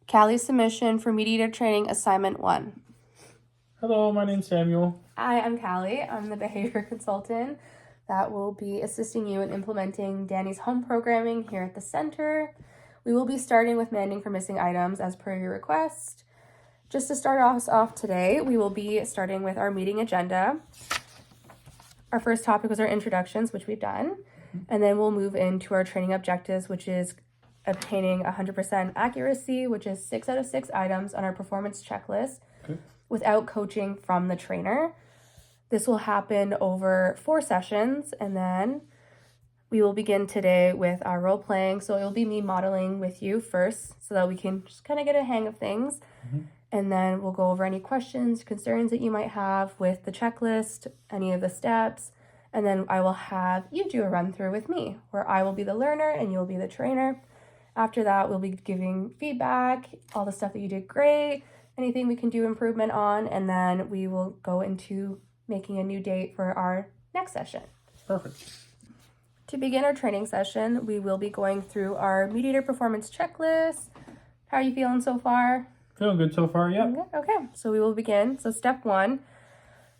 Callie's submission for Mediator Training Assignment 1. Hello, my name's Samuel. Hi, I'm Callie. I'm the behavior consultant that will be assisting you in implementing Danny's home programming here at the center. We will be starting with manding for missing items as per your request. Just to start us off today, we will be starting with our meeting agenda. Our first topic was our introductions, which we've done. And then we'll move into our training objectives, which is obtaining 100% accuracy, which is 6 out of 6 items on our performance checklist without coaching from the trainer. This will happen over 4 sessions, and then we will begin today with our role playing. So it will be me modeling with you first so that we can just kind of get a hang of things. And then we'll go over any questions, concerns that you might have with the checklist, any of the steps. And then I will have you do a run through with me where I will be the learner and you'll be the trainer. After that, we'll be giving feedback, all the stuff that you did great, anything we can do improvement on, and then we will go into making a new date for our next session. Perfect. To begin our training session, we will be going through our Mediator performance checklist. How are you feeling so far? Feeling good so far, yeah. Okay, so we will begin. So step 1.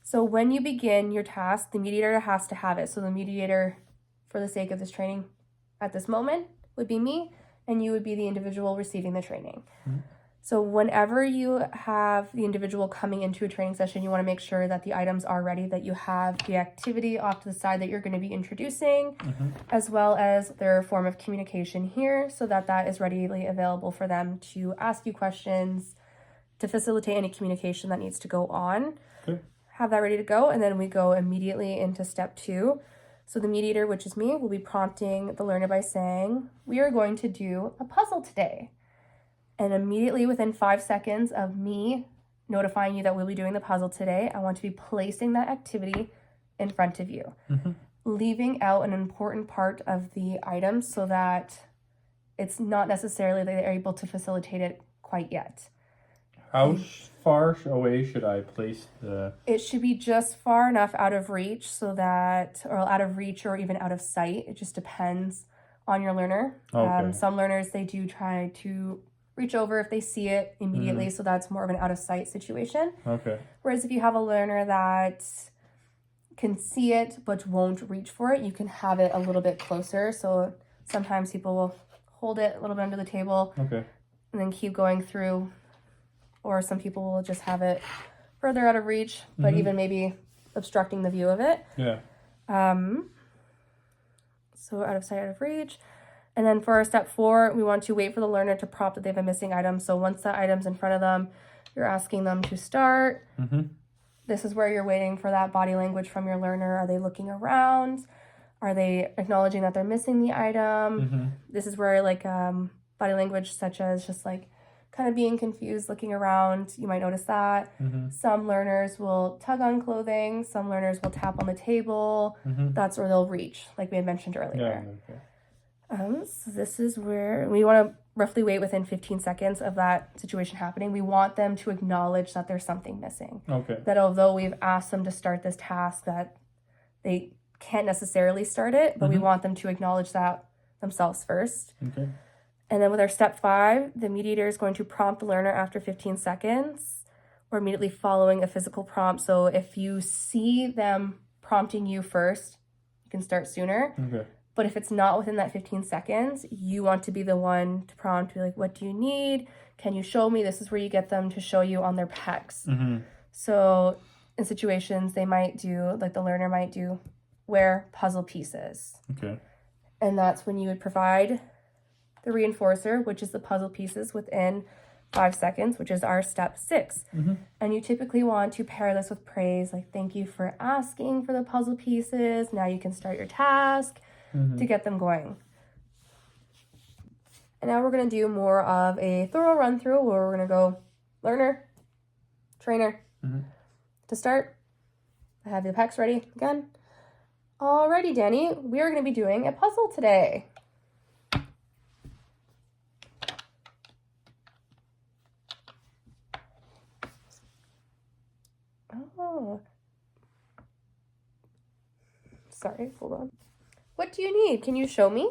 So when you begin your task, the mediator has to have it. So the mediator, for the sake of this training at this moment, would be me, and you would be the individual receiving the training. So whenever you have the individual coming into a training session, you want to make sure that the items are ready, that you have the activity off to the side that you're going to be introducing, as well as their form of communication here, so that that is readily available for them to ask you questions, to facilitate any communication that needs to go on. Have that ready to go, and then we go immediately into step 2. So the mediator, which is me, will be prompting the learner by saying, we are going to do a puzzle today. And immediately within 5 seconds of me notifying you that we'll be doing the puzzle today, I want to be placing that activity in front of you, leaving out an important part of the item so that it's not necessarily that they're able to facilitate it quite yet. How far away should I place the... It should be just far enough out of reach so that, or out of reach or even out of sight. It just depends on your learner. Some learners, they do try to reach over if they see it immediately, so that's more of an out of sight situation. Whereas if you have a learner that can see it but won't reach for it, you can have it a little bit closer. So sometimes people will hold it a little bit under the table and then keep going through. Or some people will just have it further out of reach, but even maybe obstructing the view of it. So out of sight, out of reach. And then for our step 4, we want to wait for the learner to prompt that they have a missing item. So once that item's in front of them, you're asking them to start. This is where you're waiting for that body language from your learner. Are they looking around? Are they acknowledging that they're missing the item? This is where body language such as just kind of being confused, looking around, you might notice that. Some learners will tug on clothing. Some learners will tap on the table. That's where they'll reach, like we had mentioned earlier. So this is where we want to roughly wait within 15 seconds of that situation happening. We want them to acknowledge that there's something missing. That although we've asked them to start this task, that they can't necessarily start it, but we want them to acknowledge that themselves first. And then with our step 5, the mediator is going to prompt the learner after 15 seconds or immediately following a physical prompt. So if you see them prompting you first, you can start sooner. But if it's not within that 15 seconds, you want to be the one to prompt, be like, what do you need? Can you show me? This is where you get them to show you on their pecs. So in situations, they might do, the learner might do, wear puzzle pieces. And that's when you would provide the reinforcer, which is the puzzle pieces, within 5 seconds, which is our step 6. And you typically want to pair this with praise, like, thank you for asking for the puzzle pieces. Now you can start your task to get them going. And now we're going to do more of a thorough run through where we're going to go learner, trainer. To start, I have the pecs ready again. Alrighty, Danny, we are going to be doing a puzzle today. Sorry, hold on. What do you need? Can you show me?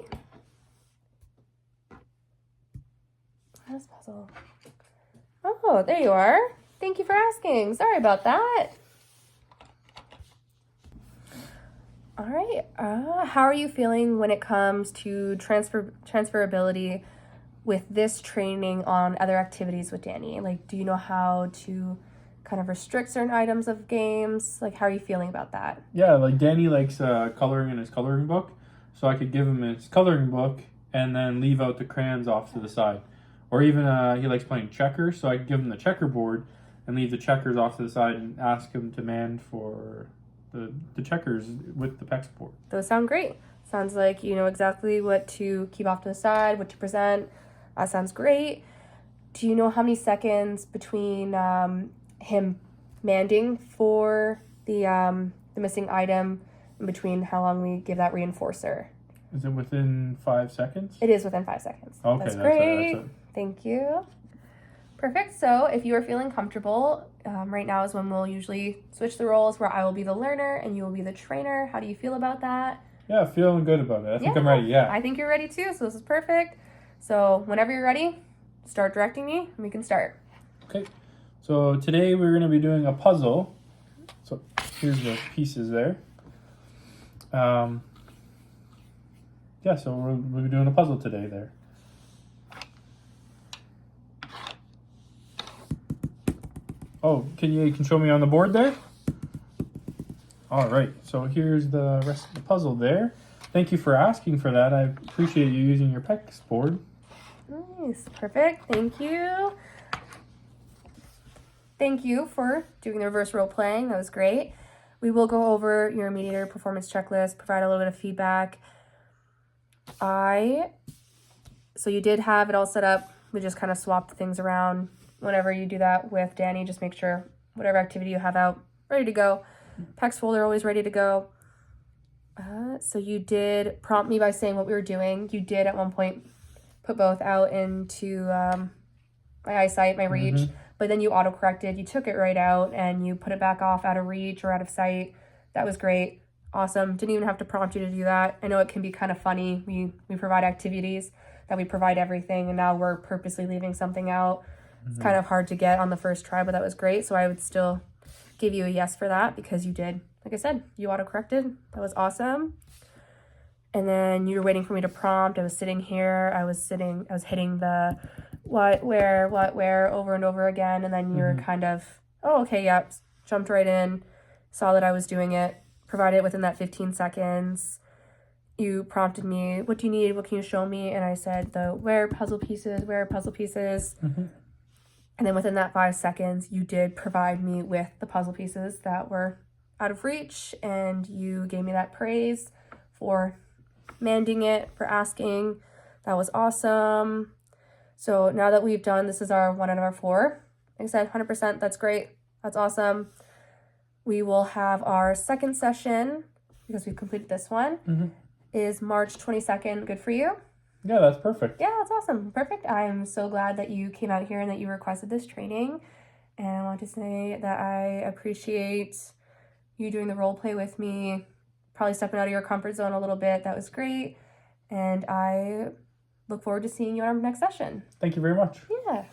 tennis puzzle. Oh, there you are. Thank you for asking. Sorry about that. All right. How are you feeling when it comes to transferability with this training on other activities with Danny? Like, do you know how to kind of restrict certain items of games? Like, how are you feeling about that? Yeah, like Danny likes coloring in his coloring book, so I could give him his coloring book and then leave out the crayons off to the side. Or even he likes playing checkers, so I could give him the checkerboard and leave the checkers off to the side and ask him to man for the checkers with the PEX board. Those sound great. Sounds like you know exactly what to keep off to the side, what to present. That sounds great. Do you know how many seconds between him manding for the missing item and between how long we give that reinforcer? Is it within 5 seconds? It is within 5 seconds. Okay, that's great. That's it. Thank you. Perfect. So if you are feeling comfortable, right now is when we'll usually switch the roles where I will be the learner and you will be the trainer. How do you feel about that? Yeah, feeling good about it. I think I'm ready, yeah. I think you're ready too, so this is perfect. So whenever you're ready, start directing me and we can start. Okay, so today we're going to be doing a puzzle. So here's the pieces there. Yeah, so we'll be doing a puzzle today there. Oh, can you show me on the board there? All right, so here's the rest of the puzzle there. Thank you for asking for that. I appreciate you using your PEX board. Nice, perfect, thank you. Thank you for doing the reverse role playing, that was great. We will go over your Mediator performance checklist, provide a little bit of feedback. So you did have it all set up. We just kind of swapped things around. Whenever you do that with Danny, just make sure whatever activity you have out, ready to go. PEX folder always ready to go. So you did prompt me by saying what we were doing. You did at one point put both out into my eyesight, my reach, but then you auto-corrected. You took it right out and you put it back off out of reach or out of sight. That was great. Awesome. Didn't even have to prompt you to do that. I know it can be kind of funny. We provide activities that we provide everything, and now we're purposely leaving something out. It's kind of hard to get on the first try, but that was great. So I would still give you a yes for that because you did, like I said, you auto-corrected. That was awesome. And then you were waiting for me to prompt. I was sitting here. I was hitting the what, where over and over again. And then you're kind of, oh, okay, yep. Jumped right in, saw that I was doing it, provided it within that 15 seconds. You prompted me, what do you need? What can you show me? And I said, where puzzle pieces. And then within that 5 seconds, you did provide me with the puzzle pieces that were out of reach, and you gave me that praise for manding it, for asking. That was awesome. So now that we've done, this is our 1 out of our 4. Like I said, 100%, that's great. That's awesome. We will have our second session, because we've completed this one, is March 22nd. Good for you? Yeah, that's perfect. Yeah, that's awesome. Perfect. I'm so glad that you came out here and that you requested this training. And I want to say that I appreciate you doing the role play with me, probably stepping out of your comfort zone a little bit. That was great. And I look forward to seeing you on our next session. Thank you very much. Yeah.